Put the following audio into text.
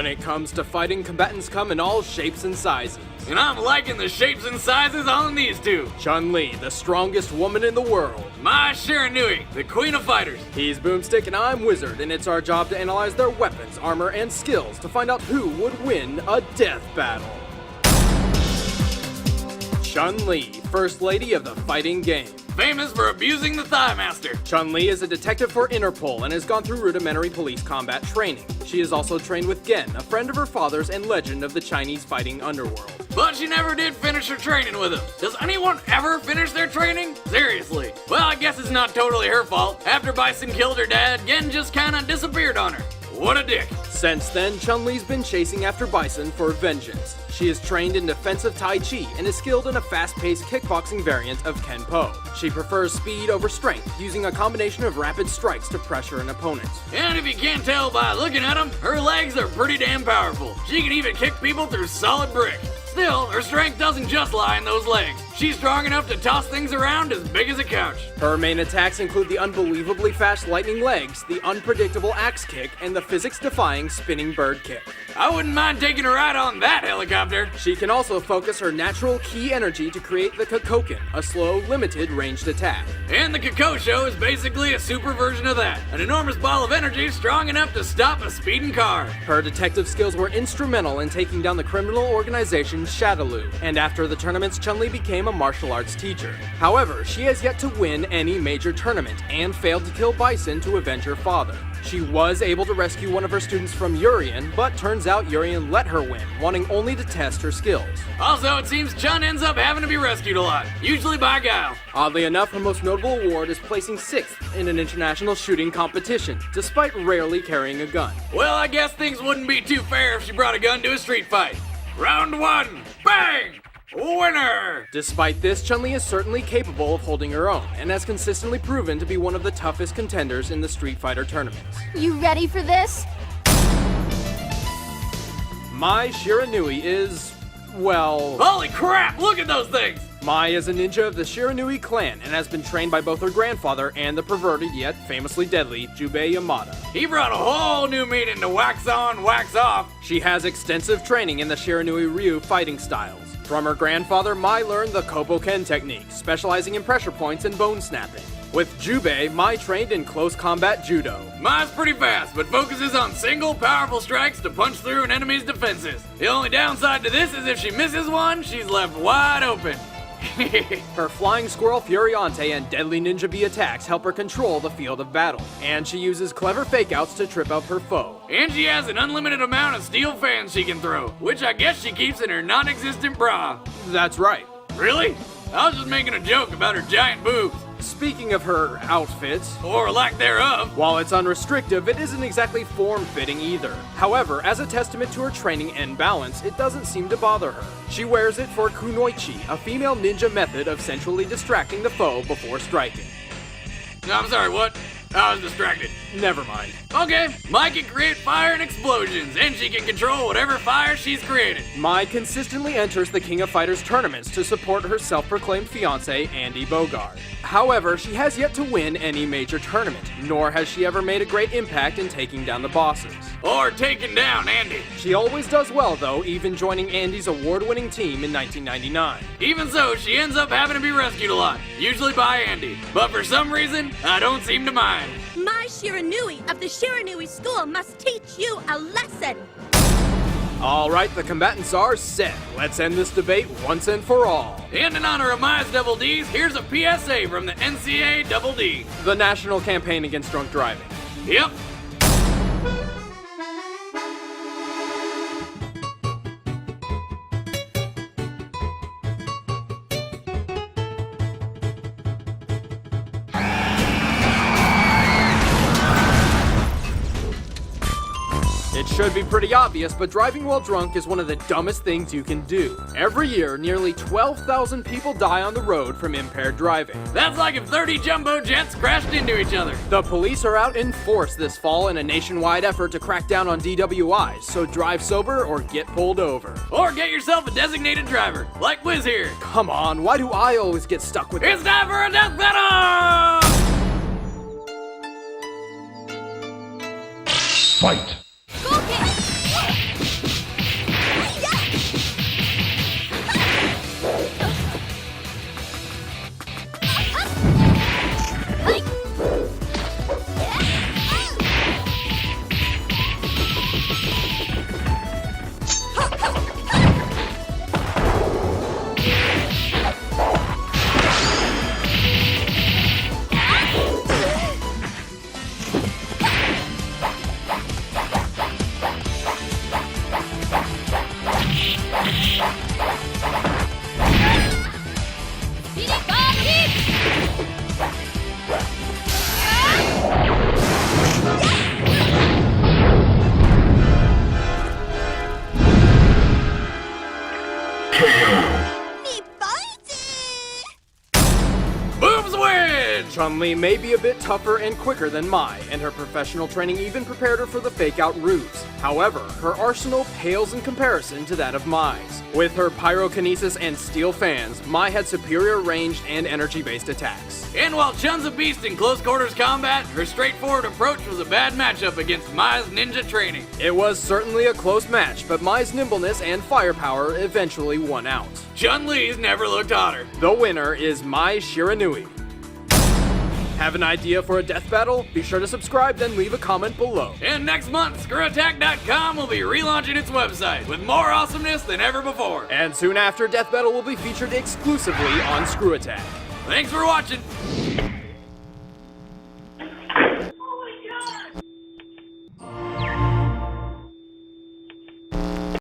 it comes to fighting, combatants come in all shapes and sizes. And I'm liking the shapes and sizes on these two. Chun-Li, the strongest woman in the world. My Shiranui, the queen of fighters. He's Boomstick and I'm Wizard, and it's our job to analyze their weapons, armor, and skills to find out who would win a death battle. Chun-Li, First Lady of the fighting game. Famous for abusing the Thigh Master. Chun-Li is a detective for Interpol and has gone through rudimentary police combat training. She is also trained with Gen, a friend of her father's and legend of the Chinese fighting underworld. But she never did finish her training with him. Does anyone ever finish their training? Seriously. Well, I guess it's not totally her fault. After Bison killed her dad, Gen just kinda disappeared on her. What a dick. Since then, Chun-Li's been chasing after Bison for vengeance. She is trained in defensive Tai Chi and is skilled in a fast-paced kickboxing variant of Kenpo. She prefers speed over strength, using a combination of rapid strikes to pressure an opponent. And if you can't tell by looking at them, her legs are pretty damn powerful. She can even kick people through solid brick. Still, her strength doesn't just lie in those legs. She's strong enough to toss things around as big as a couch. Her main attacks include the unbelievably fast lightning legs, the unpredictable axe kick, and the physics-defying spinning bird kick. I wouldn't mind taking a ride on that helicopter. She can also focus her natural ki energy to create the Kokoken, a slow, limited ranged attack. And the Kokosho is basically a super version of that. An enormous ball of energy strong enough to stop a speeding car. Her detective skills were instrumental in taking down the criminal organization Shadaloo, and after the tournaments, Chun-Li became a martial arts teacher. However, she has yet to win any major tournament and failed to kill Bison to avenge her father. She was able to rescue one of her students from Urien, but turns out Urien let her win, wanting only to test her skills. Also, it seems Chun ends up having to be rescued a lot, usually by Guile. Oddly enough, her most notable award is placing 6th in an international shooting competition, despite rarely carrying a gun. Well, I guess things wouldn't be too fair if she brought a gun to a street fight. Round 1, bang! Winner! Despite this, Chun-Li is certainly capable of holding her own, and has consistently proven to be one of the toughest contenders in the Street Fighter tournaments. You ready for this? Mai Shiranui is, well... Holy crap, look at those things! Mai is a ninja of the Shiranui clan and has been trained by both her grandfather and the perverted yet famously deadly Jubei Yamada. He brought a whole new meaning to wax on, wax off. She has extensive training in the Shiranui Ryu fighting styles. From her grandfather, Mai learned the Koboken technique, specializing in pressure points and bone snapping. With Jubei, Mai trained in close combat judo. Mai's pretty fast, but focuses on single, powerful strikes to punch through an enemy's defenses. The only downside to this is if she misses one, she's left wide open. Her Flying Squirrel Furiante and Deadly Ninja B attacks help her control the field of battle, and she uses clever fake-outs to trip up her foe. And she has an unlimited amount of steel fans she can throw, which I guess she keeps in her non-existent bra. That's right. Really? I was just making a joke about her giant boobs. Speaking of her outfits, or lack thereof, while it's unrestrictive, it isn't exactly form-fitting either. However, as a testament to her training and balance, it doesn't seem to bother her. She wears it for kunoichi, a female ninja method of sensually distracting the foe before striking. No, I'm sorry, what? I was distracted. Never mind. Okay, Mai can create fire and explosions, and she can control whatever fire she's created. Mai consistently enters the King of Fighters tournaments to support her self-proclaimed fiancé, Andy Bogard. However, she has yet to win any major tournament, nor has she ever made a great impact in taking down the bosses. Or taking down Andy. She always does well, though, even joining Andy's award-winning team in 1999. Even so, she ends up having to be rescued a lot, usually by Andy. But for some reason, I don't seem to mind. My Shiranui of the Shiranui school must teach you a lesson. All right, the combatants are set. Let's end this debate once and for all. And in honor of Mai's Double D's, here's a PSA from the NCAA Double D. The National Campaign Against Drunk Driving. Yep. It should be pretty obvious, but driving while drunk is one of the dumbest things you can do. Every year, nearly 12,000 people die on the road from impaired driving. That's like if 30 jumbo jets crashed into each other. The police are out in force this fall in a nationwide effort to crack down on DWIs, so drive sober or get pulled over. Or get yourself a designated driver, like Wiz here. Come on, why do I always get stuck with It's time for a death battle! Fight! Go get it! But Chun-Li may be a bit tougher and quicker than Mai, and her professional training even prepared her for the fake-out ruse. However, her arsenal pales in comparison to that of Mai's. With her pyrokinesis and steel fans, Mai had superior ranged and energy-based attacks. And while Chun's a beast in close quarters combat, her straightforward approach was a bad matchup against Mai's ninja training. It was certainly a close match, but Mai's nimbleness and firepower eventually won out. Chun-Li's never looked hotter. The winner is Mai Shiranui. Have an idea for a death battle? Be sure to subscribe, then leave a comment below. And next month, ScrewAttack.com will be relaunching its website with more awesomeness than ever before. And soon after, Death Battle will be featured exclusively on Screw Attack. Thanks for watching.